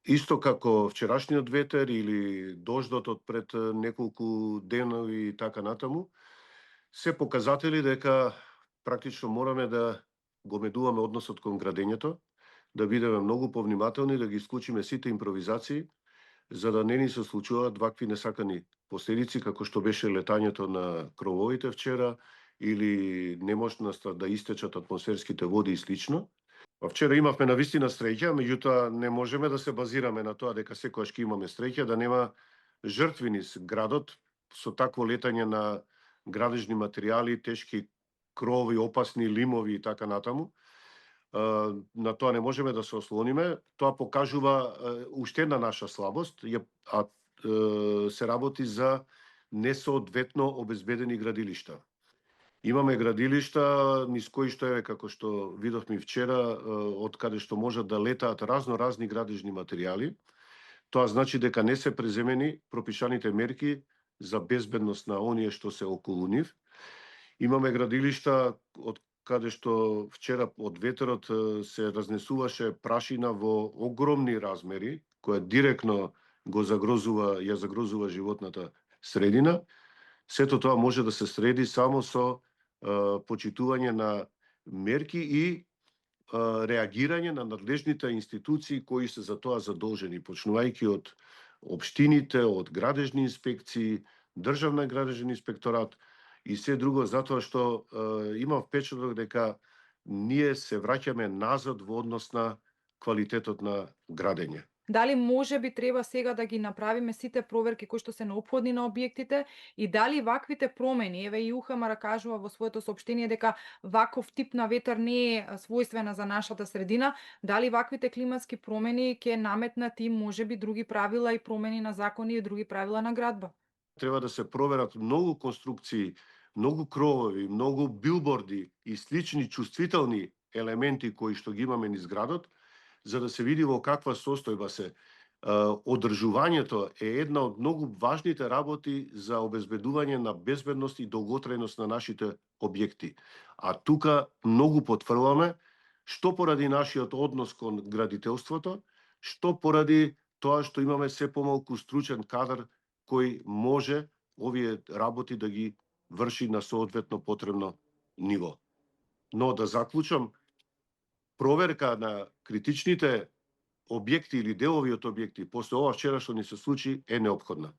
Исто како вчерашниот ветер или дождот од пред неколку денови и така натаму, се показатели дека практично мораме да го медуваме односот кон градењето, да бидеме многу повнимателни, да ги исклучиме сите импровизации, за да не ни се случуваат вакви несакани последици, како што беше летањето на крововите вчера, или немошноста да истечат атмосферските води и слично. Вчера имавме навистина среќа, меѓутоа не можеме да се базираме на тоа дека секогаш ќе имаме среќа, да нема жртви низ градот со такво летање на градежни материјали, тешки крови, опасни лимови и така натаму. На тоа не можеме да се ослониме. Тоа покажува уште една наша слабост, се работи за несоодветно обезбедени градилишта. Имаме градилишта низ кои што е, како што видовме вчера, од каде што можат да летаат разни градежни материјали. Тоа значи дека не се преземени пропишаните мерки за безбедност на оние што се околу нив. Имаме градилишта од каде што вчера од ветерот се разнесуваше прашина во огромни размери, која директно ја загрозува животната средина. Сето тоа може да се среди само со почитување на мерки и реагирање на надлежните институции кои се за тоа задолжени, почнувајќи од општините, од градежни инспекции, државна градежен инспекторат и се друго, затоа што имам впечаток дека ние се враќаме назад во однос на квалитетот на градење. Дали може би треба сега да ги направиме сите проверки кои што се неопходни на објектите и дали ваквите промени, еве и УХМР кажува во своето соопштение дека ваков тип на ветер не е својствена за нашата средина, дали ваквите климатски промени ќе наметнат и можеби други правила и промени на закони и други правила на градба? Треба да се проверат многу конструкции, многу кровови, многу билборди и слични чувствителни елементи кои што ги имаме низ градот, за да се види во каква состојба се. Одржувањето е една од многу важните работи за обезбедување на безбедност и долготрајност на нашите објекти. А тука многу потфрламе, што поради нашиот однос кон градителството, што поради тоа што имаме се помалку стручен кадар кој може овие работи да ги врши на соодветно потребно ниво. Но да заклучам, проверка на критичните објекти или делови од објекти после ова вчера што ни се случи е неопходна.